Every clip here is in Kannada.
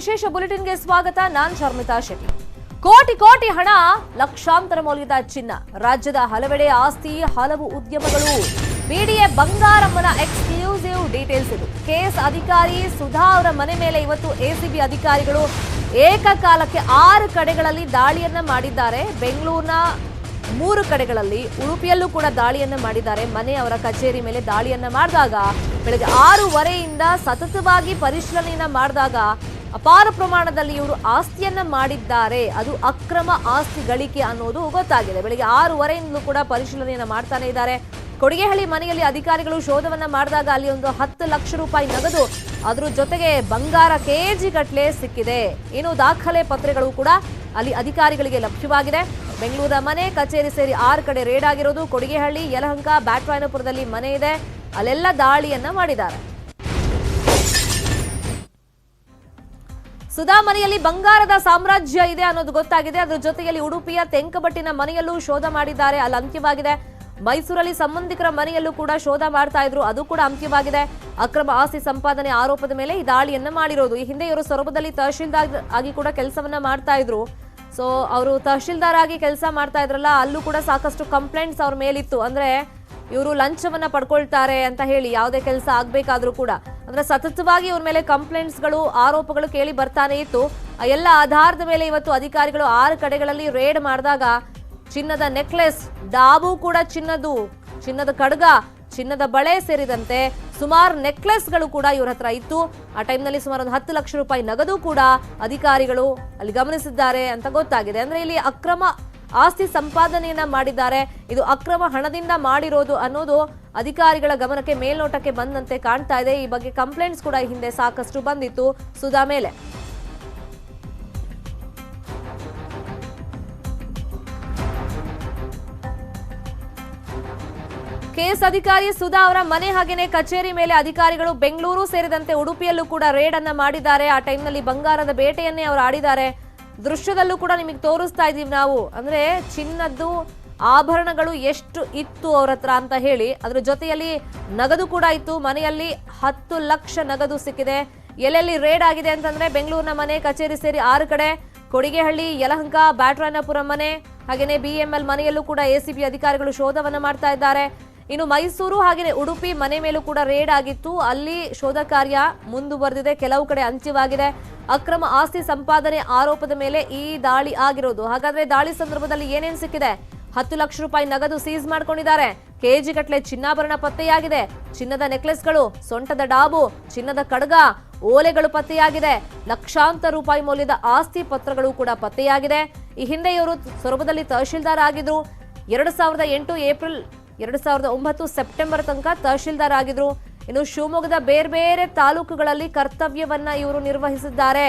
ವಿಶೇಷ ಬುಲೆಟಿನ್ಗೆ ಸ್ವಾಗತ. ನಾನು ಶರ್ಮಿತಾ ಶೆಟ್ಟಿ. ಕೋಟಿ ಕೋಟಿ ಹಣ, ಲಕ್ಷಾಂತರ ಮೌಲ್ಯದ ಚಿನ್ನ, ರಾಜ್ಯದ ಹಲವೆಡೆ ಆಸ್ತಿ, ಹಲವು ಉದ್ಯಮಗಳು. ಬಿಡಿಎ ಬಂಗಾರಮ್ಮನ ಎಕ್ಸ್ಕ್ಲೂಸಿವ್ ಡೀಟೇಲ್ಸ್ ಇದು. ಕೇಸ್ ಅಧಿಕಾರಿ ಸುಧಾ ಅವರ ಮನೆ ಮೇಲೆ ಇವತ್ತು ಎಸಿಬಿ ಅಧಿಕಾರಿಗಳು ಏಕಕಾಲಕ್ಕೆ 6 ಕಡೆಗಳಲ್ಲಿ ದಾಳಿಯನ್ನ ಮಾಡಿದ್ದಾರೆ. ಬೆಂಗಳೂರಿನ 3 ಕಡೆಗಳಲ್ಲಿ, ಉಡುಪಿಯಲ್ಲೂ ಕೂಡ ದಾಳಿಯನ್ನ ಮಾಡಿದ್ದಾರೆ. ಮನೆ, ಅವರ ಕಚೇರಿ ಮೇಲೆ ದಾಳಿಯನ್ನ ಮಾಡಿದಾಗ ಬೆಳಗ್ಗೆ 6:30ಯಿಂದ ಸತತವಾಗಿ ಪರಿಶೀಲನೆಯನ್ನ ಮಾಡಿದಾಗ ಅಪಾರ ಪ್ರಮಾಣದಲ್ಲಿ ಇವರು ಆಸ್ತಿಯನ್ನ ಮಾಡಿದ್ದಾರೆ. ಅದು ಅಕ್ರಮ ಆಸ್ತಿ ಗಳಿಕೆ ಅನ್ನೋದು ಗೊತ್ತಾಗಿದೆ. ಬೆಳಗ್ಗೆ 6:30ಯಿಂದಲೂ ಕೂಡ ಪರಿಶೀಲನೆಯನ್ನ ಮಾಡ್ತಾನೆ ಇದ್ದಾರೆ. ಕೊಡಿಗೆಹಳ್ಳಿ ಮನೆಯಲ್ಲಿ ಅಧಿಕಾರಿಗಳು ಶೋಧವನ್ನ ಮಾಡಿದಾಗ ಅಲ್ಲಿ ಒಂದು 10 ಲಕ್ಷ ರೂಪಾಯಿ ನಗದು, ಅದರ ಜೊತೆಗೆ ಬಂಗಾರ ಕೆಜಿ ಗಟ್ಟಲೆ ಸಿಕ್ಕಿದೆ. ಇನ್ನು ದಾಖಲೆ ಪತ್ರಗಳು ಕೂಡ ಅಲ್ಲಿ ಅಧಿಕಾರಿಗಳಿಗೆ ಲಭ್ಯವಾಗಿದೆ. ಬೆಂಗಳೂರಿನ ಮನೆ, ಕಚೇರಿ ಸೇರಿ 6 ಕಡೆ ರೇಡ್ ಆಗಿರೋದು. ಕೊಡಿಗೆಹಳ್ಳಿ, ಯಲಹಂಕ, ಬ್ಯಾಟರಾಯನಪುರದಲ್ಲಿ ಮನೆ ಇದೆ, ಅಲ್ಲೆಲ್ಲ ದಾಳಿಯನ್ನ ಮಾಡಿದ್ದಾರೆ. ಸುಧಾ ಮನೆಯಲ್ಲಿ ಬಂಗಾರದ ಸಾಮ್ರಾಜ್ಯ ಇದೆ ಅನ್ನೋದು ಗೊತ್ತಾಗಿದೆ. ಅದರ ಜೊತೆಯಲ್ಲಿ ಉಡುಪಿಯ ತೆಂಕಬಟ್ಟಿನ ಮನೆಯಲ್ಲೂ ಶೋಧ ಮಾಡಿದ್ದಾರೆ, ಅಲ್ಲಿ ಅಂತ್ಯವಾಗಿದೆ. ಮೈಸೂರಲ್ಲಿ ಸಂಬಂಧಿಕರ ಮನೆಯಲ್ಲೂ ಕೂಡ ಶೋಧ ಮಾಡ್ತಾ ಇದ್ರು, ಅದು ಕೂಡ ಅಂತ್ಯವಾಗಿದೆ. ಅಕ್ರಮ ಆಸ್ತಿ ಸಂಪಾದನೆ ಆರೋಪದ ಮೇಲೆ ಈ ದಾಳಿಯನ್ನ ಮಾಡಿರೋದು. ಈ ಹಿಂದೆ ಇವರು ಸೊರಬದಲ್ಲಿ ತಹಶೀಲ್ದಾರ್ ಆಗಿ ಕೂಡ ಕೆಲಸವನ್ನ ಮಾಡ್ತಾ ಇದ್ರು. ಸೊ ಅವರು ತಹಶೀಲ್ದಾರ್ ಆಗಿ ಕೆಲಸ ಮಾಡ್ತಾ ಇದ್ರಲ್ಲ, ಅಲ್ಲೂ ಕೂಡ ಸಾಕಷ್ಟು ಕಂಪ್ಲೇಂಟ್ಸ್ ಅವ್ರ ಮೇಲಿತ್ತು. ಅಂದ್ರೆ ಇವರು ಲಂಚವನ್ನ ಪಡ್ಕೊಳ್ತಾರೆ ಅಂತ ಹೇಳಿ ಯಾವುದೇ ಕೆಲಸ ಆಗ್ಬೇಕಾದ್ರೂ ಕೂಡ, ಅಂದ್ರೆ ಸತತವಾಗಿ ಇವ್ರ ಮೇಲೆ ಕಂಪ್ಲೇಂಟ್ಸ್ಗಳು, ಆರೋಪಗಳು ಕೇಳಿ ಬರ್ತಾನೆ ಇತ್ತು. ಎಲ್ಲ ಆಧಾರದ ಮೇಲೆ ಇವತ್ತು ಅಧಿಕಾರಿಗಳು 6 ಕಡೆಗಳಲ್ಲಿ ರೇಡ್ ಮಾಡಿದಾಗ ಚಿನ್ನದ ನೆಕ್ಲೆಸ್, ಡಾಬು ಕೂಡ ಚಿನ್ನದ ಕಡಗ, ಚಿನ್ನದ ಬಳೆ ಸೇರಿದಂತೆ ಸುಮಾರು ನೆಕ್ಲೆಸ್ಗಳು ಕೂಡ ಇವ್ರ ಹತ್ರ ಇತ್ತು. ಆ ಟೈಮ್ನಲ್ಲಿ ಸುಮಾರು ಒಂದು 10 ಲಕ್ಷ ರೂಪಾಯಿ ನಗದು ಕೂಡ ಅಧಿಕಾರಿಗಳು ಅಲ್ಲಿ ಗಮನಿಸಿದ್ದಾರೆ ಅಂತ ಗೊತ್ತಾಗಿದೆ. ಅಂದ್ರೆ ಇಲ್ಲಿ ಅಕ್ರಮ ಆಸ್ತಿ ಸಂಪಾದನೆಯನ್ನ ಮಾಡಿದ್ದಾರೆ, ಇದು ಅಕ್ರಮ ಹಣದಿಂದ ಮಾಡಿರೋದು ಅನ್ನೋದು ಅಧಿಕಾರಿಗಳ ಗಮನಕ್ಕೆ, ಮೇಲ್ನೋಟಕ್ಕೆ ಬಂದಂತೆ ಕಾಣ್ತಾ ಇದೆ. ಈ ಬಗ್ಗೆ ಕಂಪ್ಲೇಂಟ್ಸ್ ಕೂಡ ಹಿಂದೆ ಸಾಕಷ್ಟು ಬಂದಿತ್ತು ಸುಧಾ ಮೇಲೆ. ಕೇಸ್ ಅಧಿಕಾರಿ ಸುಧಾ ಅವರ ಮನೆ ಹಾಗೇನೆ ಕಚೇರಿ ಮೇಲೆ ಅಧಿಕಾರಿಗಳು ಬೆಂಗಳೂರು ಸೇರಿದಂತೆ ಉಡುಪಿಯಲ್ಲೂ ಕೂಡ ರೇಡ್ ಅನ್ನ ಮಾಡಿದ್ದಾರೆ. ಆ ಟೈಮ್ನಲ್ಲಿ ಬಂಗಾರದ ಬೇಟೆಯನ್ನೇ ಅವರು ಆಡಿದ್ದಾರೆ. ದೃಶ್ಯದಲ್ಲೂ ಕೂಡ ನಿಮಗೆ ತೋರಿಸ್ತಾ ಇದೀವಿ ನಾವು. ಅಂದ್ರೆ ಚಿನ್ನದ್ದು ಆಭರಣಗಳು ಎಷ್ಟು ಇತ್ತು ಅವ್ರ ಹತ್ರ ಅಂತ ಹೇಳಿ, ಅದ್ರ ಜೊತೆಯಲ್ಲಿ ನಗದು ಕೂಡ ಇತ್ತು. ಮನೆಯಲ್ಲಿ 10 ಲಕ್ಷ ನಗದು ಸಿಕ್ಕಿದೆ. ಎಲ್ಲೆಲ್ಲಿ ರೇಡ್ ಆಗಿದೆ ಅಂತಂದ್ರೆ ಬೆಂಗಳೂರಿನ ಮನೆ, ಕಚೇರಿ ಸೇರಿ 6 ಕಡೆ, ಕೊಡಿಗೆಹಳ್ಳಿ, ಯಲಹಂಕ, ಬ್ಯಾಟರಾಯನಪುರ ಮನೆ, ಹಾಗೇನೆ BML ಮನೆಯಲ್ಲೂ ಕೂಡ ಎಸಿಬಿ ಅಧಿಕಾರಿಗಳು ಶೋಧವನ್ನ ಮಾಡ್ತಾ ಇದ್ದಾರೆ. ಇನ್ನು ಮೈಸೂರು ಹಾಗೇನೆ ಉಡುಪಿ ಮನೆ ಮೇಲೂ ಕೂಡ ರೇಡ್ ಆಗಿತ್ತು, ಅಲ್ಲಿ ಶೋಧ ಕಾರ್ಯ ಮುಂದುವರೆದಿದೆ, ಕೆಲವು ಕಡೆ ಅಂತ್ಯವಾಗಿದೆ. ಅಕ್ರಮ ಆಸ್ತಿ ಸಂಪಾದನೆ ಆರೋಪದ ಮೇಲೆ ಈ ದಾಳಿ ಆಗಿರೋದು. ಹಾಗಾದ್ರೆ ದಾಳಿ ಸಂದರ್ಭದಲ್ಲಿ ಏನೇನ್ ಸಿಕ್ಕಿದೆ? 10 ಲಕ್ಷ ರೂಪಾಯಿ ನಗದು ಸೀಸ್ ಮಾಡ್ಕೊಂಡಿದ್ದಾರೆ. ಕೆಜಿ ಗಟ್ಟಲೆ ಚಿನ್ನಾಭರಣ ಪತ್ತೆಯಾಗಿದೆ. ಚಿನ್ನದ ನೆಕ್ಲೆಸ್ಗಳು, ಸೊಂಟದ ಡಾಬು, ಚಿನ್ನದ ಕಡಗ, ಓಲೆಗಳು ಪತ್ತೆಯಾಗಿದೆ. ಲಕ್ಷಾಂತರ ರೂಪಾಯಿ ಮೌಲ್ಯದ ಆಸ್ತಿ ಪತ್ರಗಳು ಕೂಡ ಪತ್ತೆಯಾಗಿದೆ. ಈ ಹಿಂದೆ ಇವರು ಸೊರಬದಲ್ಲಿ ತಹಶೀಲ್ದಾರ್ ಆಗಿದ್ರು. 2008 ಏಪ್ರಿಲ್, 2009 ಸೆಪ್ಟೆಂಬರ್ ತನಕ ತಹಶೀಲ್ದಾರ್ ಆಗಿದ್ರು. ಇನ್ನು ಶಿವಮೊಗ್ಗದ ಬೇರೆ ಬೇರೆ ತಾಲೂಕುಗಳಲ್ಲಿ ಕರ್ತವ್ಯವನ್ನ ಇವರು ನಿರ್ವಹಿಸಿದ್ದಾರೆ.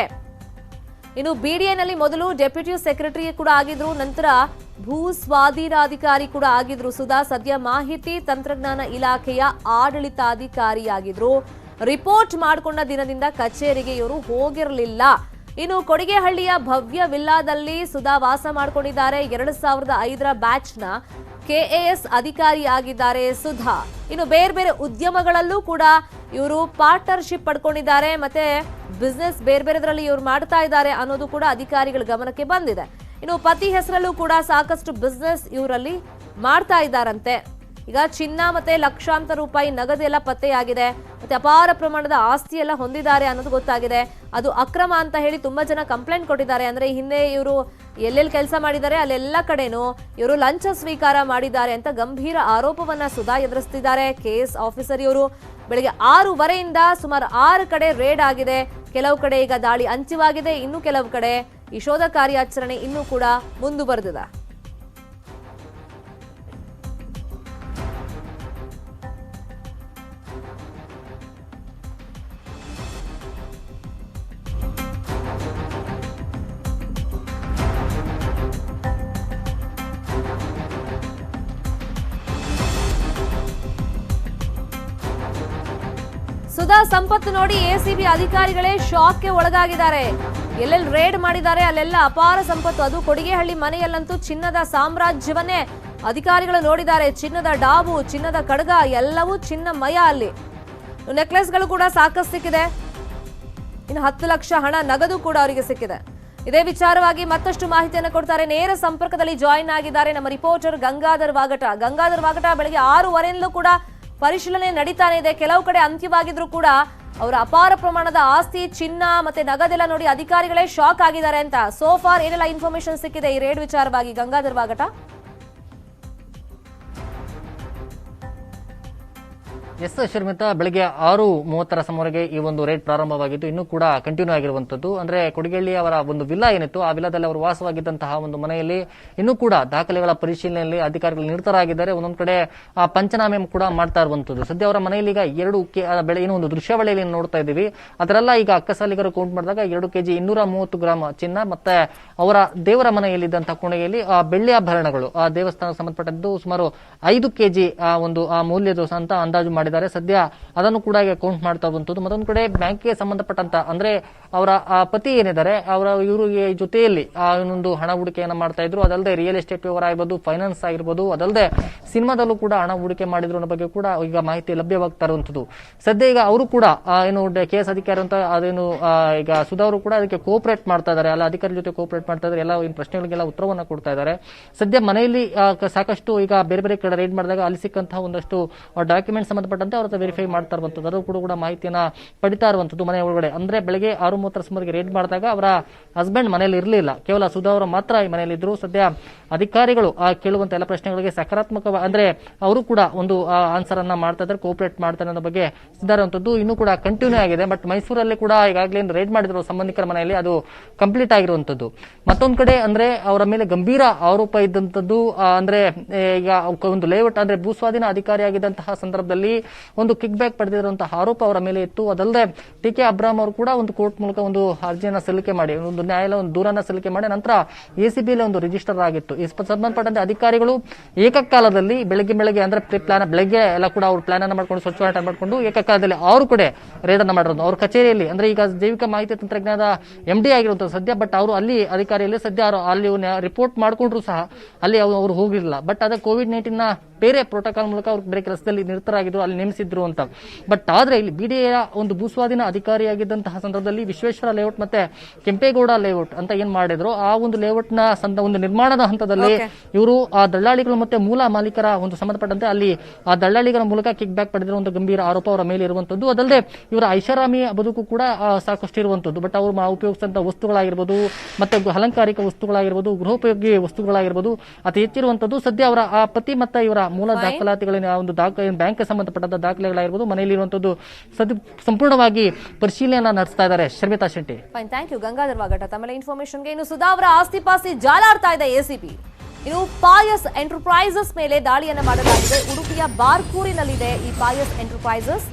ಇನ್ನು ಬಿಡಿಎನಲ್ಲಿ ಮೊದಲು ಡೆಪ್ಯೂಟಿ ಸೆಕ್ರೆಟರಿ ಕೂಡ ಆಗಿದ್ರು, ನಂತರ ಭೂ ಸ್ವಾಧೀನಾಧಿಕಾರಿ ಕೂಡ ಆಗಿದ್ರು ಸುಧಾ. ಸದ್ಯ ಮಾಹಿತಿ ತಂತ್ರಜ್ಞಾನ ಇಲಾಖೆಯ ಆಡಳಿತಾಧಿಕಾರಿಯಾಗಿದ್ರು. ರಿಪೋರ್ಟ್ ಮಾಡಿಕೊಂಡ ದಿನದಿಂದ ಕಚೇರಿಗೆ ಇವರು ಹೋಗಿರಲಿಲ್ಲ. ಇನ್ನು ಕೊಡಿಗೆಹಳ್ಳಿಯ ಭವ್ಯ ವಿಲ್ಲಾದಲ್ಲಿ ಸುಧಾ ವಾಸ ಮಾಡಿಕೊಂಡಿದ್ದಾರೆ. 2005ರ ಬ್ಯಾಚ್ನ KAS ಅಧಿಕಾರಿ ಆಗಿದ್ದಾರೆ ಸುಧಾ. ಇನ್ನು ಬೇರೆ ಬೇರೆ ಉದ್ಯಮಗಳಲ್ಲೂ ಕೂಡ ಇವರು ಪಾರ್ಟ್ನರ್ಶಿಪ್ ಪಡ್ಕೊಂಡಿದ್ದಾರೆ, ಮತ್ತೆ ಬಿಸ್ನೆಸ್ ಬೇರೆ ಬೇರೆದ್ರಲ್ಲಿ ಇವರು ಮಾಡ್ತಾ ಇದ್ದಾರೆ ಅನ್ನೋದು ಕೂಡ ಅಧಿಕಾರಿಗಳ ಗಮನಕ್ಕೆ ಬಂದಿದೆ. ಇನ್ನು ಪತಿ ಹೆಸರಲ್ಲೂ ಕೂಡ ಸಾಕಷ್ಟು ಬಿಸ್ನೆಸ್ ಇವರಲ್ಲಿ ಮಾಡ್ತಾ ಇದ್ದಾರಂತೆ. ಈಗ ಚಿನ್ನ ಮತ್ತೆ ಲಕ್ಷಾಂತರ ರೂಪಾಯಿ ನಗದೆಲ್ಲ ಪತ್ತೆಯಾಗಿದೆ, ಮತ್ತೆ ಅಪಾರ ಪ್ರಮಾಣದ ಆಸ್ತಿ ಎಲ್ಲ ಹೊಂದಿದ್ದಾರೆ ಅನ್ನೋದು ಗೊತ್ತಾಗಿದೆ. ಅದು ಅಕ್ರಮ ಅಂತ ಹೇಳಿ ತುಂಬಾ ಜನ ಕಂಪ್ಲೇಂಟ್ ಕೊಟ್ಟಿದ್ದಾರೆ. ಅಂದ್ರೆ ಹಿಂದೆ ಇವರು ಎಲ್ಲೆಲ್ಲಿ ಕೆಲಸ ಮಾಡಿದ್ದಾರೆ ಅಲ್ಲೆಲ್ಲ ಕಡೆನೂ ಇವರು ಲಂಚ ಸ್ವೀಕಾರ ಮಾಡಿದ್ದಾರೆ ಅಂತ ಗಂಭೀರ ಆರೋಪವನ್ನ ಸುಧಾ ಎದುರಿಸ್ತಿದ್ದಾರೆ. KS ಆಫೀಸರ್ ಇವರು. ಬೆಳಗ್ಗೆ 6:30ಯಿಂದ ಸುಮಾರು 6 ಕಡೆ ರೇಡ್ ಆಗಿದೆ. ಕೆಲವು ಕಡೆ ಈಗ ದಾಳಿ ಅಂತ್ಯವಾಗಿದೆ, ಇನ್ನು ಕೆಲವು ಕಡೆ ಈ ಶೋಧ ಕಾರ್ಯಾಚರಣೆ ಇನ್ನೂ ಕೂಡ ಮುಂದುವರೆದಿದೆ. ಸುಧಾ ಸಂಪತ್ತು ನೋಡಿ ಎಸಿಬಿ ಅಧಿಕಾರಿಗಳೇ ಶಾಕ್ಗೆ ಒಳಗಾಗಿದ್ದಾರೆ. ಎಲ್ಲೆಲ್ಲಿ ರೇಡ್ ಮಾಡಿದ್ದಾರೆ ಅಲ್ಲೆಲ್ಲ ಅಪಾರ ಸಂಪತ್ತು. ಅದು ಕೊಡಿಗೆಹಳ್ಳಿ ಮನೆಯಲ್ಲಂತೂ ಚಿನ್ನದ ಸಾಮ್ರಾಜ್ಯವನ್ನೇ ಅಧಿಕಾರಿಗಳು ನೋಡಿದ್ದಾರೆ. ಚಿನ್ನದ ಡಾಬು, ಚಿನ್ನದ ಕಡಗ ಎಲ್ಲವೂ ಚಿನ್ನಮಯ. ಅಲ್ಲಿ ನೆಕ್ಲೆಸ್ಗಳು ಕೂಡ ಸಾಕಷ್ಟು ಸಿಕ್ಕಿದೆ. ಇನ್ನು 10 ಲಕ್ಷ ಹಣ ನಗದು ಕೂಡ ಅವರಿಗೆ ಸಿಕ್ಕಿದೆ. ಇದೇ ವಿಚಾರವಾಗಿ ಮತ್ತಷ್ಟು ಮಾಹಿತಿಯನ್ನು ಕೊಡ್ತಾರೆ. ನೇರ ಸಂಪರ್ಕದಲ್ಲಿ ಜಾಯಿನ್ ಆಗಿದ್ದಾರೆ ನಮ್ಮ ರಿಪೋರ್ಟರ್ ಗಂಗಾಧರ್ ವಾಗಟ. ಬೆಳಗ್ಗೆ 6:15 ಕೂಡ ಪರಿಶೀಲನೆ ನಡೀತಾನೆ ಇದೆ. ಕೆಲವು ಕಡೆ ಅಂತ್ಯವಾಗಿದ್ರು ಕೂಡ ಅವರ ಅಪಾರ ಪ್ರಮಾಣದ ಆಸ್ತಿ, ಚಿನ್ನ ಮತ್ತೆ ನಗದೆಲ್ಲ ನೋಡಿ ಅಧಿಕಾರಿಗಳೇ ಶಾಕ್ ಆಗಿದ್ದಾರೆ ಅಂತ. ಸೋಫಾರ್ ಏನೆಲ್ಲ ಇನ್ಫಾರ್ಮೇಶನ್ ಸಿಕ್ಕಿದೆ ಈ ರೇಡ್ ವಿಚಾರವಾಗಿ ಗಂಗಾಧರ್ ವಾಗಟ? ಎಸ್ ಶರ್ಮಿತಾ, ಬೆಳಗ್ಗೆ 6:30 ಸಮವರೆಗೆ ಈ ಒಂದು ರೇಡ್ ಪ್ರಾರಂಭವಾಗಿದ್ದು ಇನ್ನೂ ಕೂಡ ಕಂಟಿನ್ಯೂ ಆಗಿರುವಂತದ್ದು. ಅಂದ್ರೆ ಕೊಡಿಗೆಳ್ಳಿ ಅವರ ಒಂದು ವಿಲ್ಲಾ ಏನಿತ್ತು, ಆ ವಿಲ್ಲಾದಲ್ಲಿ ಅವರು ವಾಸವಾಗಿದ್ದಂತಹ ಒಂದು ಮನೆಯಲ್ಲಿ ಇನ್ನೂ ಕೂಡ ದಾಖಲೆಗಳ ಪರಿಶೀಲನೆಯಲ್ಲಿ ಅಧಿಕಾರಿಗಳು ನಿರತರಾಗಿದ್ದಾರೆ. ಒಂದೊಂದು ಕಡೆ ಪಂಚನಾಮೆ ಕೂಡ ಮಾಡ್ತಾ ಇರುವಂತದ್ದು. ಸದ್ಯ ಅವರ ಮನೆಯಲ್ಲಿ ಈಗ 2 ಏನೋ ಒಂದು ದೃಶ್ಯಾವಳಿಯಲ್ಲಿ ನೋಡ್ತಾ ಇದ್ದೀವಿ. ಅದರೆಲ್ಲ ಈಗ ಅಕ್ಕಸಾಲಿಗರು ಕೌಂಟ್ ಮಾಡಿದಾಗ 2 ಕೆಜಿ 230 ಗ್ರಾಂ ಚಿನ್ನ ಮತ್ತೆ ಅವರ ದೇವರ ಮನೆಯಲ್ಲಿದ್ದಂತಹ ಕೋಣೆಯಲ್ಲಿ ಬೆಳ್ಳಿ ಆಭರಣಗಳು, ಆ ದೇವಸ್ಥಾನಕ್ಕೆ ಸಂಬಂಧಪಟ್ಟದ್ದು ಸುಮಾರು 5 ಕೆಜಿ ಒಂದು ಮೌಲ್ಯದ ಅಂತ ಅಂದಾಜು ಮಾಡಿದ್ದಾರೆ. ಸದ್ಯ ಅದನ್ನು ಕೂಡ ಈಗ ಕೌಂಟ್ ಮಾಡ್ತಾ ಬಂತದ್ದು. ಮತ್ತೊಂದು ಕಡೆ ಬ್ಯಾಂಕ್ಗೆ ಸಂಬಂಧಪಟ್ಟಂತ ಅಂದ್ರೆ ಅವರ ಪತಿ ಏನಿದ್ದಾರೆ ಇವರು ಜೊತೆಯಲ್ಲಿ ಇನ್ನೊಂದು ಹಣ ಹೂಡಿಕೆಯನ್ನ ಮಾಡ್ತಾ ಇದ್ರು. ಅದಲ್ಲದೆ ರಿಯಲ್ ಎಸ್ಟೇಟ್ ವ್ಯವಹಾರ ಆಗಿರ್ಬೋದು, ಫೈನಾನ್ಸ್ ಆಗಿರ್ಬೋದು, ಅದಲ್ಲದೆ ಸಿನಿಮಾದಲ್ಲೂ ಕೂಡ ಹಣ ಹೂಡಿಕೆ ಮಾಡಿದ್ರು ಅನ್ನೋ ಬಗ್ಗೆ ಕೂಡ ಈಗ ಮಾಹಿತಿ ಲಭ್ಯವಾಗ್ತಾ ಇರುವಂತದ್ದು. ಸದ್ಯ ಈಗ ಅವರು ಕೂಡ ಏನು KS ಅಧಿಕಾರಿ ಅಂತ ಅದೇನು ಈಗ ಸುಧಾ ಅವರು ಕೂಡ ಅದಕ್ಕೆ ಕೋಆಪರೇಟ್ ಮಾಡ್ತಾ ಇದ್ದಾರೆ, ಅಲ್ಲ ಅಧಿಕಾರಿ ಜೊತೆ ಕೋಆಪರೇಟ್ ಮಾಡ್ತಾ ಇದ್ದಾರೆ. ಎಲ್ಲ ಪ್ರಶ್ನೆಗಳಿಗೆಲ್ಲ ಉತ್ತರವನ್ನ ಕೊಡ್ತಾ ಇದ್ದಾರೆ. ಸದ್ಯ ಮನೆಯಲ್ಲಿ ಸಾಕಷ್ಟು ಈಗ ಬೇರೆ ಬೇರೆ ಕಡೆ ರೈಡ್ ಮಾಡಿದಾಗ ಅಲ್ಲಿ ಸಿಕ್ಕಂತಹ ಒಂದಷ್ಟು ಡಾಕ್ಯುಮೆಂಟ್ ಸಂಬಂಧಪಟ್ಟಂತೆ ಅವ್ರ ವೆರಿಫೈ ಮಾಡ್ತಾ ಇರುವಂತದ್ದು, ಅದು ಕೂಡ ಮಾಹಿತಿಯನ್ನ ಪಡಿತಾ ಇರುವಂತದ್ದು ಮನೆ ಒಳಗಡೆ. ಅಂದ್ರೆ ಬೆಳಗ್ಗೆ 6:30 ಸುಮಾರಿಗೆ ರೇಡ್ ಮಾಡಿದಾಗ ಅವರ ಹಸ್ಬೆಂಡ್ ಮನೆಯಲ್ಲಿ ಇರಲಿಲ್ಲ, ಕೇವಲ ಸುಧಾ ಅವರು ಮಾತ್ರ ಈ ಮನೆಯಲ್ಲಿ ಇದ್ರು. ಸದ್ಯ ಅಧಿಕಾರಿಗಳು ಕೇಳುವಂತ ಎಲ್ಲ ಪ್ರಶ್ನೆಗಳಿಗೆ ಸಕಾರಾತ್ಮಕ ಅಂದ್ರೆ ಅವರು ಕೂಡ ಒಂದು ಆನ್ಸರ್ ಅನ್ನ ಮಾಡ್ತಾ ಇದ್ದಾರೆ, ಕೋಆಪರೇಟ್ ಮಾಡ್ತಾರೆ ಅನ್ನೋ ಬಗ್ಗೆ ಇರುವಂತದ್ದು ಇನ್ನೂ ಕೂಡ ಕಂಟಿನ್ಯೂ ಆಗಿದೆ. ಬಟ್ ಮೈಸೂರಲ್ಲಿ ಕೂಡ ಈಗಾಗಲೇ ರೇಡ್ ಮಾಡಿದ್ರು ಸಂಬಂಧಿಕರ ಮನೆಯಲ್ಲಿ, ಅದು ಕಂಪ್ಲೀಟ್ ಆಗಿರುವಂತದ್ದು. ಮತ್ತೊಂದು ಕಡೆ ಅಂದ್ರೆ ಅವರ ಮೇಲೆ ಗಂಭೀರ ಆರೋಪ ಇದ್ದಂತದ್ದು ಅಂದ್ರೆ ಈಗ ಒಂದು ಲೇಔಟ್ ಅಂದ್ರೆ ಭೂಸ್ವಾಧೀನ ಅಧಿಕಾರಿಯಾಗಿದ್ದಂತಹ ಸಂದರ್ಭದಲ್ಲಿ ಒಂದು ಕಿಕ್ ಬ್ಯಾಕ್ ಪಡೆದಿರುವಂತಹ ಆರೋಪ ಅವರ ಮೇಲೆ ಇತ್ತು. ಅದಲ್ಲದೆ TK ಅಬ್ರಾಮ್ ಅವರು ಕೂಡ ಒಂದು ಕೋರ್ಟ್ ಮೂಲಕ ಒಂದು ಅರ್ಜಿಯನ್ನ ಸಲ್ಲಿಕೆ ಮಾಡಿ, ಒಂದು ನ್ಯಾಯಾಲಯ ಒಂದು ದೂರನ್ನ ಸಲ್ಲಿಕೆ ಮಾಡಿ ನಂತರ ACB ಒಂದು ರಿಜಿಸ್ಟರ್ ಆಗಿತ್ತು. ಈ ಸಂಬಂಧಪಟ್ಟಂತೆ ಅಧಿಕಾರಿಗಳು ಏಕಕಾಲದಲ್ಲಿ ಬೆಳಗ್ಗೆ ಅಂದ್ರೆ ಪ್ಲಾನ್ ಬೆಳಗ್ಗೆ ಎಲ್ಲ ಕೂಡ ಅವರು ಪ್ಲಾನ್ ಅನ್ನ ಮಾಡ್ಕೊಂಡು ಸ್ವಚ್ಛ ಮಾಡಿಕೊಂಡು ಏಕಕಾಲದಲ್ಲಿ 6 ಕಡೆ ರೇಡ್ ಅನ್ನ ಮಾಡಿರೋದು ಅವ್ರ ಕಚೇರಿಯಲ್ಲಿ. ಅಂದ್ರೆ ಈಗ ಜೈವಿಕ ಮಾಹಿತಿ ತಂತ್ರಜ್ಞಾನದ MD ಆಗಿರುವಂತಹ ಸದ್ಯ, ಬಟ್ ಅವರು ಅಲ್ಲಿ ಅಧಿಕಾರಿಯಲ್ಲಿ ಸದ್ಯ ಅಲ್ಲಿ ರಿಪೋರ್ಟ್ ಮಾಡ್ಕೊಂಡ್ರು ಸಹ ಅಲ್ಲಿ ಅವರು ಹೋಗಿರಲಿಲ್ಲ. ಬಟ್ ಅದೇ COVID-19 ಬೇರೆ ಪ್ರೋಟೋಕಾಲ್ ಮೂಲಕ ಅವ್ರು ಬೇರೆ ಕೆಲಸದಲ್ಲಿ ನಿರತರಾಗಿದ್ರು, ಅಲ್ಲಿ ನೇಮಿಸಿದ್ರು ಅಂತ. ಬಟ್ ಆದ್ರೆ ಇಲ್ಲಿ BDA ಒಂದು ಭೂಸ್ವಾಧೀನ ಅಧಿಕಾರಿಯಾಗಿದ್ದಂತಹ ಸಂದರ್ಭದಲ್ಲಿ ವಿಶ್ವೇಶ್ವರ ಲೇಔಟ್ ಮತ್ತೆ ಕೆಂಪೇಗೌಡ ಲೇಔಟ್ ಅಂತ ಏನ್ ಮಾಡಿದ್ರು, ಆ ಒಂದು ಲೇಔಟ್ ನ ಒಂದು ನಿರ್ಮಾಣದ ಹಂತದಲ್ಲಿ ಇವರು ಆ ದಳ್ಳಾಳಿಗಳು ಮತ್ತೆ ಮೂಲ ಮಾಲೀಕರ ಒಂದು ಸಂಬಂಧಪಟ್ಟಂತೆ ಅಲ್ಲಿ ಆ ದಳ್ಳಾಳಿಗಳ ಮೂಲಕ ಕಿಕ್ ಬ್ಯಾಕ್ ಪಡೆದಿರುವ ಒಂದು ಗಂಭೀರ ಆರೋಪ ಅವರ ಮೇಲೆ ಇರುವಂತದ್ದು. ಅದಲ್ಲದೆ ಇವರ ಐಷಾರಾಮಿ ಬದುಕು ಕೂಡ ಸಾಕಷ್ಟು ಇರುವಂತದ್ದು. ಬಟ್ ಅವರು ಉಪಯೋಗಿಸಿದಂತಹ ವಸ್ತುಗಳಾಗಿರ್ಬೋದು, ಮತ್ತೆ ಅಲಂಕಾರಿಕ ವಸ್ತುಗಳಾಗಿರ್ಬೋದು, ಗೃಹೋಪಯೋಗಿ ವಸ್ತುಗಳಾಗಿರ್ಬೋದು ಅತಿ ಹೆಚ್ಚಿರುವಂತದ್ದು. ಸದ್ಯ ಅವರ ಆ ಪತಿ ಮತ್ತೆ ಇವರ ಮೂಲ ದಾಖಲಾತಿಗಳಿನ ಒಂದು ಬ್ಯಾಂಕ್ ಸಂಬಂಧಪಟ್ಟ ದಾಖಲೆಗಳಾಗಿರ್ಬೋದು ಮನೆಯಲ್ಲಿರುವಂತದ್ದು ಸಂಪೂರ್ಣವಾಗಿ ಪರಿಶೀಲನೆ ನಡೆಸ್ತಾ ಇದ್ದಾರೆ. ಶರ್ಮಿತಾ ಶೆಟ್ಟಿ. ಥ್ಯಾಂಕ್ ಯು ಗಂಗಾಧರ್ ವಾಗಟ ತಮ್ಮ ಇನ್ಫಾರ್ಮೇಶನ್ಗೆ. ಇನ್ನು ಸುಧಾ ಅವರ ಆಸ್ತಿ ಪಾಸ್ತಿ ಜಾಲಾಡ್ತಾ ಇದೆ ACB. ಇನ್ನು ಪಾಯಸ್ ಎಂಟರ್ಪ್ರೈಸಸ್ ಮೇಲೆ ದಾಳಿಯನ್ನ ಮಾಡಲಾಗಿದೆ. ಉಡುಪಿಯ ಬಾರ್ಕೂರಿನಲ್ಲಿದೆ ಈ ಪಾಯಸ್ ಎಂಟರ್ಪ್ರೈಸಸ್.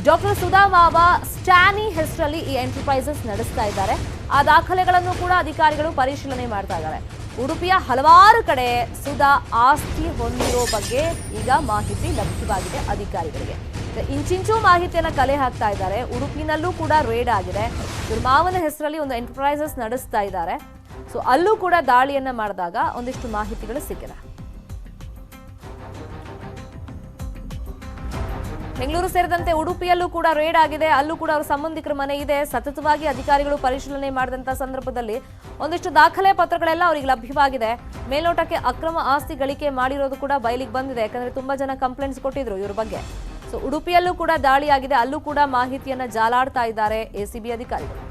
ಡಾಕ್ಟರ್ ಸುಧಾ ಮಾವ ಸ್ಟ್ಯಾನಿ ಹೆಸರಲ್ಲಿ ಈ ಎಂಟರ್ಪ್ರೈಸಸ್ ನಡೆಸ್ತಾ ಇದ್ದಾರೆ. ಆ ದಾಖಲೆಗಳನ್ನು ಕೂಡ ಅಧಿಕಾರಿಗಳು ಪರಿಶೀಲನೆ ಮಾಡ್ತಾ ಇದ್ದಾರೆ. ಉಡುಪಿಯ ಹಲವಾರು ಕಡೆ ಸುಧಾ ಆಸ್ತಿ ಹೊಂದಿರೋ ಬಗ್ಗೆ ಈಗ ಮಾಹಿತಿ ಲಭ್ಯವಾಗಿದೆ ಅಧಿಕಾರಿಗಳಿಗೆ. ಇಂಚಿಂಚು ಮಾಹಿತಿಯನ್ನ ಕಲೆ ಹಾಕ್ತಾ ಇದ್ದಾರೆ. ಉಡುಪಿನಲ್ಲೂ ಕೂಡ ರೇಡ್ ಆಗಿದೆ. ಇವ್ರ ಮಾವನ ಹೆಸರಲ್ಲಿ ಒಂದು ಎಂಟರ್ಪ್ರೈಸಸ್ ನಡೆಸ್ತಾ ಇದ್ದಾರೆ. ಸೊ ಅಲ್ಲೂ ಕೂಡ ದಾಳಿಯನ್ನ ಮಾಡಿದಾಗ ಒಂದಿಷ್ಟು ಮಾಹಿತಿಗಳು ಸಿಕ್ಕಿದೆ. ಬೆಂಗಳೂರು ಸೇರಿದಂತೆ ಉಡುಪಿಯಲ್ಲೂ ಕೂಡ ರೇಡ್ ಆಗಿದೆ. ಅಲ್ಲೂ ಕೂಡ ಅವರ ಸಂಬಂಧಿಕರ ಮನೆ ಇದೆ. ಸತತವಾಗಿ ಅಧಿಕಾರಿಗಳು ಪರಿಶೀಲನೆ ಮಾಡಿದಂತ ಸಂದರ್ಭದಲ್ಲಿ ಒಂದಿಷ್ಟು ದಾಖಲೆ ಪತ್ರಗಳೆಲ್ಲ ಅವರಿಗೆ ಲಭ್ಯವಾಗಿದೆ. ಮೇಲ್ನೋಟಕ್ಕೆ ಅಕ್ರಮ ಆಸ್ತಿ ಗಳಿಕೆ ಮಾಡಿರೋದು ಕೂಡ ಬಯಲಿಗೆ ಬಂದಿದೆ. ಯಾಕಂದ್ರೆ ತುಂಬಾ ಜನ ಕಂಪ್ಲೇಂಟ್ಸ್ ಕೊಟ್ಟಿದ್ರು ಇವ್ರ ಬಗ್ಗೆ. ಸೊ ಉಡುಪಿಯಲ್ಲೂ ಕೂಡ ದಾಳಿಯಾಗಿದೆ. ಅಲ್ಲೂ ಕೂಡ ಮಾಹಿತಿಯನ್ನ ಜಾಲಾಡ್ತಾ ಇದ್ದಾರೆ ACB ಅಧಿಕಾರಿಗಳು.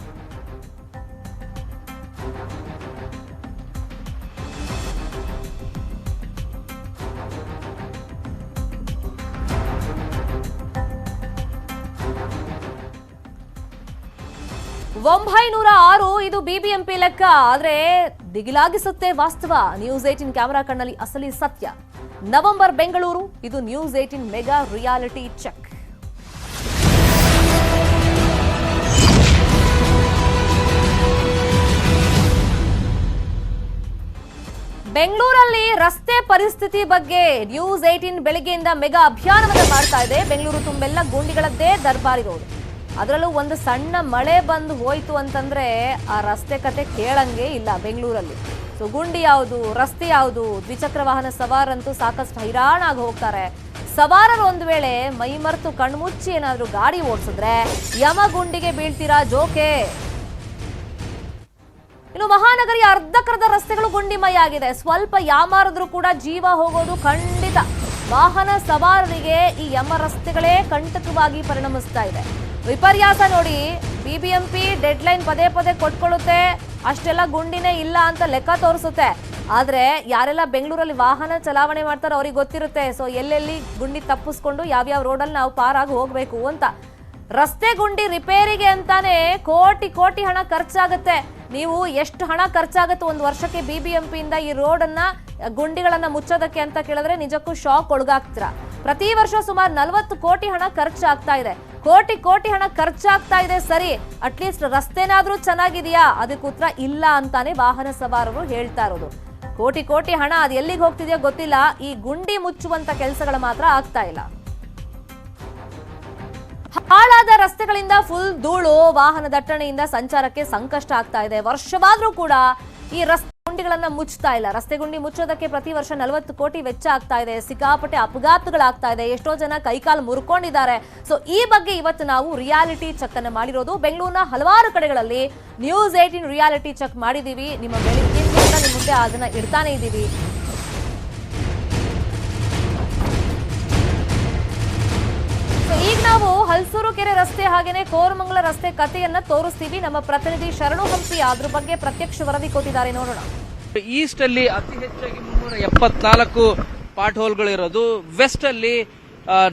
$906 ಇದು BBMP ಲೆಕ್ಕ. ಆದ್ರೆ ದಿಗಿಲಾಗಿಸುತ್ತೆ ವಾಸ್ತವ. ನ್ಯೂಸ್18 ಕ್ಯಾಮೆರಾ ಕಣ್ಣಲ್ಲಿ ಅಸಲಿ ಸತ್ಯ. ನವೆಂಬರ್ ಬೆಂಗಳೂರು, ಇದು ನ್ಯೂಸ್18 ಮೆಗಾ ರಿಯಾಲಿಟಿ ಚೆಕ್. ಬೆಂಗಳೂರಲ್ಲಿ ರಸ್ತೆ ಪರಿಸ್ಥಿತಿ ಬಗ್ಗೆ ನ್ಯೂಸ್18 ಬೆಳಗ್ಗೆಯಿಂದ ಮೆಗಾ ಅಭಿಯಾನವನ್ನ ಮಾಡ್ತಾ ಇದೆ. ಬೆಂಗಳೂರು ತುಂಬೆಲ್ಲ ಗುಂಡಿಗಳದ್ದೇ ದರ್ಬಾರ್ ಇರೋದು. ಅದರಲ್ಲೂ ಒಂದು ಸಣ್ಣ ಮಳೆ ಬಂದು ಹೋಯ್ತು ಅಂತಂದ್ರೆ ಆ ರಸ್ತೆ ಕತೆ ಕೇಳಂಗೆ ಇಲ್ಲ ಬೆಂಗಳೂರಲ್ಲಿ. ಸೊ ಗುಂಡಿ ಯಾವುದು, ರಸ್ತೆ ಯಾವುದು, ದ್ವಿಚಕ್ರ ವಾಹನ ಸವಾರಂತೂ ಸಾಕಷ್ಟು ಹೈರಾಣಾಗಿ ಹೋಗ್ತಾರೆ. ಸವಾರರು ಒಂದು ವೇಳೆ ಮೈಮರೆತು ಕಣ್ಮುಚ್ಚಿ ಏನಾದ್ರೂ ಗಾಡಿ ಓಡಿಸಿದ್ರೆ ಯಮಗುಂಡಿಗೆ ಬೀಳ್ತೀರಾ ಜೋಕೆ. ಇನ್ನು ಮಹಾನಗರಿಯ ಅರ್ಧಕರ್ಧ ರಸ್ತೆಗಳು ಗುಂಡಿಮಯ ಆಗಿದೆ. ಸ್ವಲ್ಪ ಯಾಮಾರಿದ್ರೂ ಕೂಡ ಜೀವ ಹೋಗೋದು ಖಂಡಿತ. ವಾಹನ ಸವಾರರಿಗೆ ಈ ಯಮ ರಸ್ತೆಗಳೇ ಕಂಟಕವಾಗಿ ಪರಿಣಮಿಸ್ತಾ ಇದೆ. ವಿಪರ್ಯಾಸ ನೋಡಿ, ಬಿಬಿಎಂಪಿ ಡೆಡ್ಲೈನ್ ಪದೇ ಪದೇ ಕೊಟ್ಕೊಳ್ಳುತ್ತೆ, ಅಷ್ಟೆಲ್ಲ ಗುಂಡಿನೇ ಇಲ್ಲ ಅಂತ ಲೆಕ್ಕ ತೋರಿಸುತ್ತೆ. ಆದ್ರೆ ಯಾರೆಲ್ಲ ಬೆಂಗಳೂರಲ್ಲಿ ವಾಹನ ಚಲಾವಣೆ ಮಾಡ್ತಾರೋ ಅವ್ರಿಗೆ ಗೊತ್ತಿರುತ್ತೆ, ಸೊ ಎಲ್ಲೆಲ್ಲಿ ಗುಂಡಿ ತಪ್ಪಿಸ್ಕೊಂಡು ಯಾವ್ಯಾವ ರೋಡಲ್ಲಿ ನಾವು ಪಾರಾಗಿ ಹೋಗ್ಬೇಕು ಅಂತ. ರಸ್ತೆ ಗುಂಡಿ ರಿಪೇರಿಗೆ ಅಂತಾನೆ ಕೋಟಿ ಕೋಟಿ ಹಣ ಖರ್ಚಾಗುತ್ತೆ. ನೀವು ಎಷ್ಟು ಹಣ ಖರ್ಚಾಗುತ್ತೆ ಒಂದು ವರ್ಷಕ್ಕೆ ಬಿಬಿಎಂಪಿಯಿಂದ ಈ ರೋಡನ್ನ ಗುಂಡಿಗಳನ್ನ ಮುಚ್ಚೋದಕ್ಕೆ ಅಂತ ಕೇಳಿದ್ರೆ ನಿಜಕ್ಕೂ ಶಾಕ್ ಒಳಗಾಗ್ತೀರಾ. ಪ್ರತಿ ವರ್ಷ ಸುಮಾರು 40 ಕೋಟಿ ಹಣ ಖರ್ಚಾಗ್ತಾ ಇದೆ. ಕೋಟಿ ಕೋಟಿ ಹಣ ಖರ್ಚಾಗ್ತಾ ಇದೆ ಸರಿ, ಅಟ್ಲೀಸ್ಟ್ ರಸ್ತೆನಾದ್ರೂ ಚೆನ್ನಾಗಿದೆಯಾ? ಅದಕ್ಕೆ ಉತ್ತರ ಇಲ್ಲ ಅಂತಾನೆ ವಾಹನ ಸವಾರರು ಹೇಳ್ತಾ ಇರೋದು. ಕೋಟಿ ಕೋಟಿ ಹಣ ಅದು ಎಲ್ಲಿಗೆ ಹೋಗ್ತಿದೆಯೋ ಗೊತ್ತಿಲ್ಲ, ಈ ಗುಂಡಿ ಮುಚ್ಚುವಂತ ಕೆಲಸಗಳು ಮಾತ್ರ ಆಗ್ತಾ ಇಲ್ಲ. ಹಾಳಾದ ರಸ್ತೆಗಳಿಂದ ಫುಲ್ ಧೂಳು, ವಾಹನ ದಟ್ಟಣೆಯಿಂದ ಸಂಚಾರಕ್ಕೆ ಸಂಕಷ್ಟ ಆಗ್ತಾ ಇದೆ. ವರ್ಷವಾದ್ರೂ ಕೂಡ ಈ ರಸ್ತೆ ಗುಂಡಿಗಳನ್ನ ಮುಚ್ಚುತ್ತಾ ಇಲ್ಲ. ರಸ್ತೆ ಗುಂಡಿ ಮುಚ್ಚೋದಕ್ಕೆ ಪ್ರತಿ ವರ್ಷ 40 ಕೋಟಿ ವೆಚ್ಚ ಆಗ್ತಾ ಇದೆ. ಸಿಕ್ಕಾಪಟ್ಟೆ ಅಪಘಾತಗಳಾಗ್ತಾ ಇದೆ, ಎಷ್ಟೋ ಜನ ಕೈಕಾಲು ಮುರ್ಕೊಂಡಿದ್ದಾರೆ. ಸೊ ಈ ಬಗ್ಗೆ ಇವತ್ತು ನಾವು ರಿಯಾಲಿಟಿ ಚೆಕ್ ಅನ್ನು ಮಾಡಿರೋದು. ಬೆಂಗಳೂರಿನ ಹಲವಾರು ಕಡೆಗಳಲ್ಲಿ ನ್ಯೂಸ್ 18 ರಿಯಾಲಿಟಿ ಚೆಕ್ ಮಾಡಿದೀವಿ. ನಿಮ್ಮ ಬೆಳಗ್ಗಿಂದ ನಿಮ್ಮ ಮುಂದೆ ಅದನ್ನ ಇಡ್ತಾನೆ ಇದ್ದೀವಿ. ಈಗ ನಾವು ಹಲಸೂರು ಕೆರೆ ರಸ್ತೆ ಹಾಗೇನೆ ಕೋರಮಂಗಲ ರಸ್ತೆ ಕಥೆಯನ್ನ ತೋರಿಸ್ತೀವಿ. ನಮ್ಮ ಪ್ರತಿನಿಧಿ ಶರಣು ಹಂಪಿ ಅದ್ರ ಬಗ್ಗೆ ಪ್ರತ್ಯಕ್ಷ ವರದಿ ಕೊಟ್ಟಿದ್ದಾರೆ, ನೋಡೋಣ. ಈಸ್ಟ್ ಅಲ್ಲಿ ಅತಿ ಹೆಚ್ಚಾಗಿ 374 ಪಾಟ್ ಹೋಲ್ಗಳು ಇರೋದು. ವೆಸ್ಟ್ ಅಲ್ಲಿ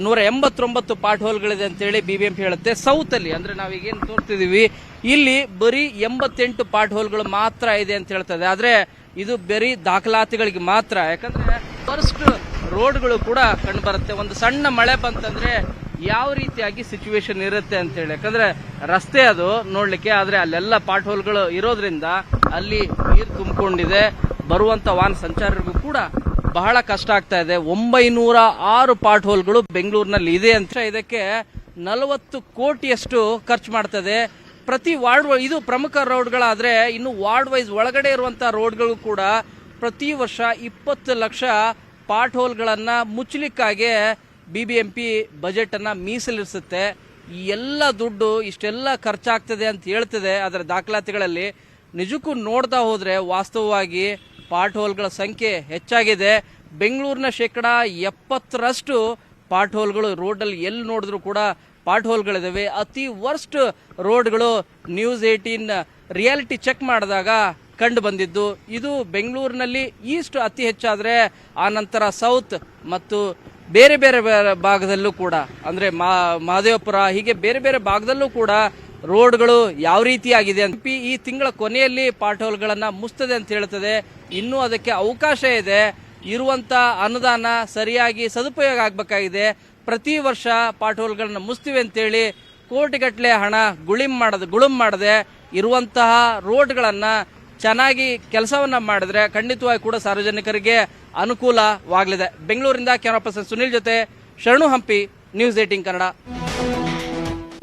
189 ಪಾಟ್ ಹೋಲ್ಗಳಿದೆ ಅಂತ ಹೇಳಿ ಬಿಬಿಎಂಪಿ ಹೇಳುತ್ತೆ. ಸೌತ್ ಅಲ್ಲಿ ಅಂದ್ರೆ ನಾವೀಗೇನು ತೋರ್ತಿದೀವಿ ಇಲ್ಲಿ ಬರೀ 88 ಪಾಟ್ ಹೋಲ್ಗಳು ಮಾತ್ರ ಇದೆ ಅಂತ ಹೇಳ್ತದೆ. ಆದ್ರೆ ಇದು ಬರೀ ದಾಖಲಾತಿಗಳಿಗೆ ಮಾತ್ರ, ಯಾಕಂದ್ರೆ ಫಸ್ಟ್ ರೋಡ್ಗಳು ಕೂಡ ಕಂಡು ಬರುತ್ತೆ. ಒಂದು ಸಣ್ಣ ಮಳೆ ಬಂತಂದ್ರೆ ಯಾವ ರೀತಿಯಾಗಿ ಸಿಚುವೇಶನ್ ಇರುತ್ತೆ ಅಂತ ಹೇಳಿ, ಯಾಕಂದ್ರೆ ರಸ್ತೆ ಅದು ನೋಡ್ಲಿಕ್ಕೆ, ಆದ್ರೆ ಅಲ್ಲೆಲ್ಲ ಪಾಟ್ ಹೋಲ್ಗಳು ಇರೋದ್ರಿಂದ ಅಲ್ಲಿ ನೀರು ತುಂಬಿಕೊಂಡಿದೆ. ಬರುವಂತ ವಾಹನ ಸಂಚಾರರಿಗೂ ಕೂಡ ಬಹಳ ಕಷ್ಟ ಆಗ್ತಾ ಇದೆ. 906 ಪಾಟ್ ಹೋಲ್ಗಳು ಬೆಂಗಳೂರಿನಲ್ಲಿ ಇದೆ ಅಂತ. ಇದಕ್ಕೆ 40 ಕೋಟಿಯಷ್ಟು ಖರ್ಚು ಮಾಡ್ತದೆ. ಪ್ರತಿ ವಾರ್ಡ್, ಇದು ಪ್ರಮುಖ ರೋಡ್ಗಳಾದ್ರೆ ಇನ್ನು ವಾರ್ಡ್ ವೈಸ್ ಒಳಗಡೆ ಇರುವಂತಹ ರೋಡ್ಗಳು ಕೂಡ ಪ್ರತಿ ವರ್ಷ 20 ಲಕ್ಷ ಪಾಟ್ ಹೋಲ್ಗಳನ್ನ ಮುಚ್ಚಲಿಕ್ಕಾಗಿ ಬಿಬಿಎಂಪಿ ಬಜೆಟ್ ಅನ್ನ ಮೀಸಲಿರಿಸುತ್ತೆ. ಈ ಎಲ್ಲ ದುಡ್ಡು ಇಷ್ಟೆಲ್ಲ ಖರ್ಚಾಗ್ತದೆ ಅಂತ ಹೇಳ್ತದೆ ಅದರ ದಾಖಲಾತಿಗಳಲ್ಲಿ. ನಿಜಕ್ಕೂ ನೋಡ್ತಾ ಹೋದ್ರೆ ವಾಸ್ತವವಾಗಿ ಪಾಟ್ ಹೋಲ್ಗಳ ಸಂಖ್ಯೆ ಹೆಚ್ಚಾಗಿದೆ. ಬೆಂಗಳೂರಿನ 70% ಪಾಟ್ ಹೋಲ್ಗಳು ರೋಡಲ್ಲಿ ಎಲ್ಲಿ ನೋಡಿದ್ರು ಕೂಡ ಪಾಟ್ ಹೋಲ್ಗಳಿದಾವೆ. ಅತಿ ವರ್ಸ್ಟ್ ರೋಡ್ಗಳು ನ್ಯೂಸ್ 18 ರಿಯಾಲಿಟಿ ಚೆಕ್ ಮಾಡಿದಾಗ ಕಂಡು ಬಂದಿದ್ದು. ಇದು ಬೆಂಗಳೂರಿನಲ್ಲಿ ಈಸ್ಟ್ ಅತಿ ಹೆಚ್ಚಾದ್ರೆ ಆ ನಂತರ ಸೌತ್ ಮತ್ತು ಬೇರೆ ಬೇರೆ ಭಾಗದಲ್ಲೂ ಕೂಡ, ಅಂದ್ರೆ ಮಹದೇವಪುರ, ಹೀಗೆ ಬೇರೆ ಬೇರೆ ಭಾಗದಲ್ಲೂ ಕೂಡ ರೋಡ್ಗಳು ಯಾವ ರೀತಿಯಾಗಿದೆ ಅಂತ ಈ ತಿಂಗಳ ಕೊನೆಯಲ್ಲಿ ಪಾಟ್ ಹೋಲ್ಗಳನ್ನ ಮುಚ್ತದೆ ಅಂತ ಹೇಳ್ತದೆ. ಇನ್ನೂ ಅದಕ್ಕೆ ಅವಕಾಶ ಇದೆ. ಇರುವಂತ ಅನುದಾನ ಸರಿಯಾಗಿ ಸದುಪಯೋಗ ಆಗ್ಬೇಕಾಗಿದೆ. ಪ್ರತಿ ವರ್ಷ ಪಾಟ್ ಹೋಲ್ಗಳನ್ನ ಮುಚ್ತೀವಿ ಅಂತೇಳಿ ಕೋಟಿಗಟ್ಟಲೆ ಹಣ ಗುಳುಂ ಮಾಡದೆ ಇರುವಂತಹ ರೋಡ್ಗಳನ್ನ ಚೆನ್ನಾಗಿ ಕೆಲಸವನ್ನ ಮಾಡಿದ್ರೆ ಖಂಡಿತವಾಗಿ ಕೂಡ ಸಾರ್ವಜನಿಕರಿಗೆ ಅನುಕೂಲವಾಗಲಿದೆ. ಬೆಂಗಳೂರಿಂದ ಕ್ಯಾಮರಾ ಪರ್ಸನ್ ಸುನಿಲ್ ಜೊತೆ ಶರಣು ಹಂಪಿ, ನ್ಯೂಸ್ 18 ಕನ್ನಡ.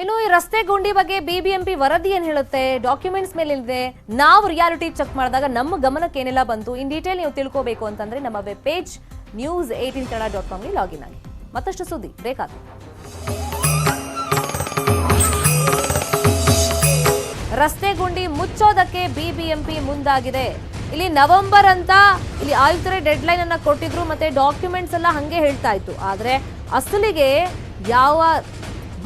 ಇನ್ನು ಈ ರಸ್ತೆ ಗುಂಡಿ ಬಗ್ಗೆ ಬಿಬಿಎಂಪಿ ವರದಿ ಏನ್ ಹೇಳುತ್ತೆ, ಡಾಕ್ಯುಮೆಂಟ್ಸ್ ಮೇಲೆ ಇದೆ, ನಾವು ರಿಯಾಲಿಟಿ ಚೆಕ್ ಮಾಡಿದಾಗ ನಮ್ಮ ಗಮನಕ್ಕೆ ಏನೆಲ್ಲ ಬಂತು, ಇನ್ ಡೀಟೇಲ್ ನೀವು ತಿಳ್ಕೋಬೇಕು ಅಂತಂದ್ರೆ ನಮ್ಮ ವೆಬ್ ಪೇಜ್ news18kannada.com ಲಾಗಿನ್ ಆಗಿ. ಮತ್ತಷ್ಟು ಸುದ್ದಿ ಬೇಕಾದ ರಸ್ತೆ ಗುಂಡಿ ಮುಚ್ಚೋದಕ್ಕೆ ಬಿಬಿಎಂಪಿ ಮುಂದಾಗಿದೆ. ಇಲ್ಲಿ ನವೆಂಬರ್ ಅಂತ ಇಲ್ಲಿ ಆಯುಕ್ತರೇ ಡೆಡ್ ಲೈನ್ ಅನ್ನ ಕೊಟ್ಟಿದ್ರು, ಮತ್ತೆ ಡಾಕ್ಯುಮೆಂಟ್ಸ್ ಎಲ್ಲ ಹಂಗೆ ಹೇಳ್ತಾ ಇತ್ತು. ಆದ್ರೆ ಅಸಲಿಗೆ ಯಾವ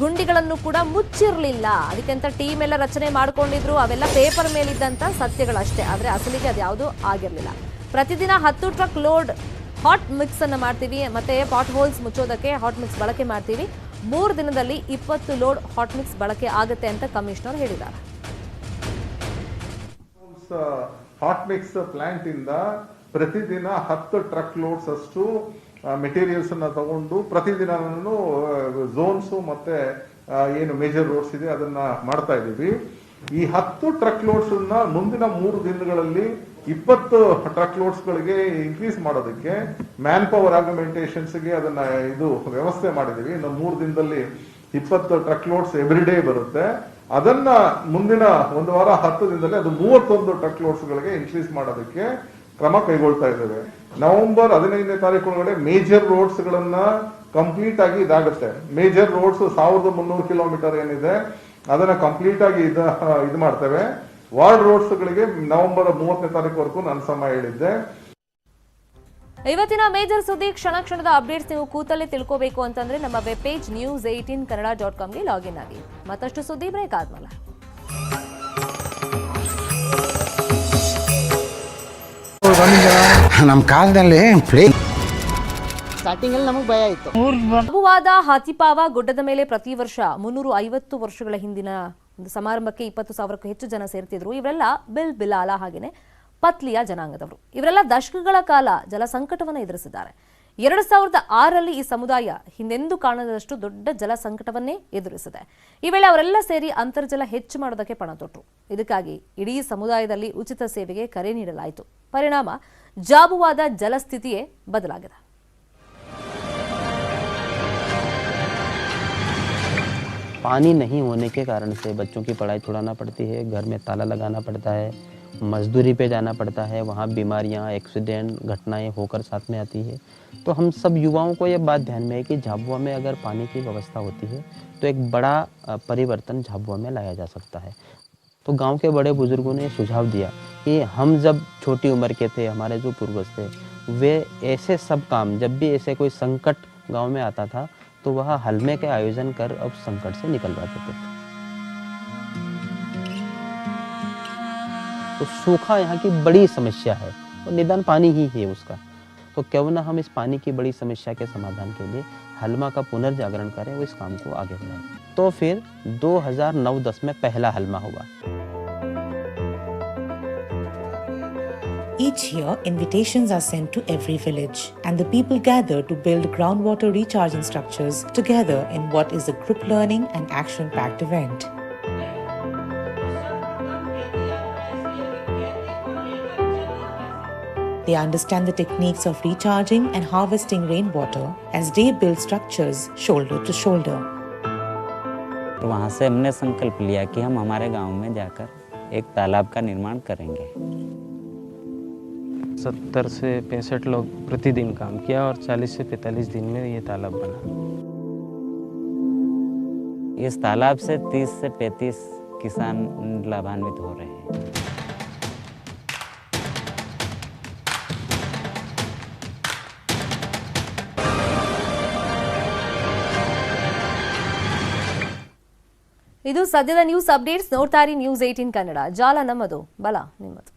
ಗುಂಡಿಗಳನ್ನು ಕೂಡ ಮುಚ್ಚಿರ್ಲಿಲ್ಲ. ಅದಕ್ಕೆಂತ ಟೀಮ್ ಎಲ್ಲ ರಚನೆ ಮಾಡ್ಕೊಂಡಿದ್ರು, ಅವೆಲ್ಲ ಪೇಪರ್ ಮೇಲಿದ್ದಂತ ಸತ್ಯಗಳಷ್ಟೇ. ಆದ್ರೆ ಅಸಲಿಗೆ ಅದ್ಯಾವುದು ಆಗಿರ್ಲಿಲ್ಲ. ಪ್ರತಿದಿನ 10 ಟ್ರಕ್ ಲೋಡ್ ಹಾಟ್ ಮಿಕ್ಸ್ ಅನ್ನ ಮಾಡ್ತೀವಿ, ಮತ್ತೆ ಪಾಟ್ ಹೋಲ್ಸ್ ಮುಚ್ಚೋದಕ್ಕೆ ಹಾಟ್ ಮಿಕ್ಸ್ ಬಳಕೆ ಮಾಡ್ತೀವಿ. 3 ದಿನದಲ್ಲಿ 20 ಲೋಡ್ ಹಾಟ್ ಮಿಕ್ಸ್ ಬಳಕೆ ಆಗುತ್ತೆ ಅಂತ ಕಮಿಷನರ್ ಹೇಳಿದ್ದಾರೆ. ಹಾಟ್ ಮಿಕ್ಸ್ ಪ್ಲಾಂಟ್ ಇಂದ ಪ್ರತಿದಿನ 10 ಟ್ರಕ್ ಲೋಡ್ಸ್ ಅಷ್ಟು ಮೆಟೀರಿಯಲ್ಸ್ ಅನ್ನ ತಗೊಂಡು ಪ್ರತಿದಿನ ಝೋನ್ಸ್ ಮತ್ತೆ ಏನು ಮೇಜರ್ ರೋಡ್ಸ್ ಇದೆ ಅದನ್ನ ಮಾಡ್ತಾ ಇದೀವಿ. ಈ 10 ಟ್ರಕ್ ಲೋಡ್ಸ್ ಮುಂದಿನ 3 ದಿನಗಳಲ್ಲಿ 20 ಟ್ರಕ್ ಲೋಡ್ಸ್ ಗಳಿಗೆ ಇನ್ಕ್ರೀಸ್ ಮಾಡೋದಕ್ಕೆ ಮ್ಯಾನ್ ಪವರ್ ಆಗ್ಮೆಂಟೇಷನ್ಸ್ ಗೆ ಅದನ್ನ ವ್ಯವಸ್ಥೆ ಮಾಡಿದೀವಿ. ಇನ್ನು 3 ದಿನದಲ್ಲಿ 20 ಟ್ರಕ್ ಲೋಡ್ಸ್ ಎವ್ರಿ ಡೇ ಬರುತ್ತೆ. ಅದನ್ನ ಮುಂದಿನ 1 ವಾರ 10 ದಿನದಲ್ಲಿ ಅದು 31 ಟ್ರಕ್ ಲೋಡ್ಸ್ ಗಳಿಗೆ ಇನ್ಕ್ರೀಸ್ ಮಾಡೋದಕ್ಕೆ ಕ್ರಮ ಕೈಗೊಳ್ತಾ ಇದ್ದೇವೆ. ನವೆಂಬರ್ 15ನೇ ತಾರೀಕು ಒಳಗಡೆ ಮೇಜರ್ ರೋಡ್ಸ್ ಗಳನ್ನ ಕಂಪ್ಲೀಟ್ ಆಗಿ ಇದಾಗುತ್ತೆ. ಮೇಜರ್ ರೋಡ್ಸ್ 1300 ಕಿಲೋಮೀಟರ್ ಏನಿದೆ ಅದನ್ನ ಕಂಪ್ಲೀಟ್ ಆಗಿ ಇದು ಮಾಡ್ತೇವೆ. ವಾರ್ಡ್ ರೋಡ್ಸ್ ಗಳಿಗೆ ನವೆಂಬರ್ 30ನೇ ತಾರೀಕುವರೆಗೂ ನಾನು ಸಮಯ ಹೇಳಿದ್ದೆ. ಇವತ್ತಿನ ಮೇಜರ್ ಸುದ್ದಿ ಕ್ಷಣ ಕ್ಷಣದ ಅಪ್ಡೇಟ್ಸ್ ನೀವು ಕೂತಲ್ಲೇ ತಿಳ್ಕೋಬೇಕು ಅಂತಂದ್ರೆ ನಮ್ಮ ವೆಬ್ ಪೇಜ್ news18kannada.comಗೆ ಲಾಗಿನ್ ಆಗಿ. ಮತ್ತಷ್ಟು ಸುದ್ದಿ ಬ್ರೇಕ್ ಆದ್ಮೇಲೆ. ನಮ್ಮ ಕಾಲದಲ್ಲಿ ಸ್ಟಾರ್ಟಿಂಗ್ ಅಲ್ಲಿ ನಮಗೆ ಭಯ ಇತ್ತು. ಅಪವಾದ ಹಾತಿಪಾವ ಗುಡ್ಡದ ಮೇಲೆ ಪ್ರತಿ ವರ್ಷ 350 ವರ್ಷಗಳ ಹಿಂದಿನ ಒಂದು ಸಮಾರಂಭಕ್ಕೆ 20,000ಕ್ಕೂ ಹೆಚ್ಚು ಜನ ಸೇರ್ತಿದ್ರು. ಇವರೆಲ್ಲ ಬಿಲಾಲ ಹಾಗೇನೆ ಪತ್ಲಿಯ ಜನಾಂಗದವರು. ಇವರೆಲ್ಲ ದಶಕಗಳ ಕಾಲ ಜಲ ಸಂಕಟವನ್ನು ಎದುರಿಸಿದ್ದಾರೆ. 2006ರಲ್ಲಿ ಈ ಸಮುದಾಯ ಹಿಂದೆಂದೂ ಕಾಣದಷ್ಟು ದೊಡ್ಡ ಜಲ ಸಂಕಟವನ್ನೇ ಎದುರಿಸಿದೆ. ಈ ವೇಳೆ ಅವರೆಲ್ಲ ಸೇರಿ ಅಂತರ್ಜಲ ಹೆಚ್ಚು ಮಾಡೋದಕ್ಕೆ ಪಣ ತೊಟ್ಟರು. ಇದಕ್ಕಾಗಿ ಇಡೀ ಸಮುದಾಯದಲ್ಲಿ ಉಚಿತ ಸೇವೆಗೆ ಕರೆ ನೀಡಲಾಯಿತು. ಪರಿಣಾಮ ಜಾಬುವಾದ ಜಲಸ್ಥಿತಿಯೇ ಬದಲಾಗಿದೆ. पानी नहीं होने के कारण से बच्चों की पढ़ाई छुड़ाना पड़ती है, घर में ताला लगाना पड़ता है, मजदूरी पे जाना पड़ता है, वहाँ बीमारियाँ एक्सीडेंट घटनाएं होकर साथ में आती है। तो हम सब युवाओं को ये बात ध्यान में है कि झाबुआ में अगर पानी की व्यवस्था होती है तो एक बड़ा परिवर्तन झाबुआ में लाया जा सकता है। तो गांव के बड़े बुजुर्गों ने सुझाव दिया कि हम जब छोटी उम्र के थे, हमारे जो पूर्वज थे, वे ऐसे सब काम जब भी ऐसे कोई संकट गांव में आता था तो वह हलमे के आयोजन कर अब संकट से निकलवाते थे। तो सूखा यहाँ की बड़ी समस्या है और निदान पानी ही है उसका। तो क्यों ना हम इस पानी की बड़ी समस्या के समाधान के लिए हलमा का पुनर्जागरण करें और इस काम को आगे बढ़ाएं। तो फिर 2009-10 में पहला हलमा हुआ। Each year, invitations are sent to every village, and the people gather to build groundwater recharging structures together in what is a group learning and action-packed event. They understand the techniques of recharging and harvesting rainwater as they build structures shoulder to shoulder. वहाँ से हमने संकल्प लिया कि हम हमारे गांव में जाकर एक तालाब का निर्माण करेंगे। 70 से 65 लोग प्रतिदिन काम किया और 40 से 45 दिन में ये तालाब बना। इस तालाब से 30 से 35 किसान लाभान्वित हो रहे हैं। ಇದು ಸದ್ಯದ ನ್ಯೂಸ್ ಅಪ್ಡೇಟ್ಸ್. ನೋಡ್ತಾ ಇರಿ News18 ಕನ್ನಡ. ಜಾಲ ನಮ್ಮದು, ಬಲ ನಿಮ್ಮದು.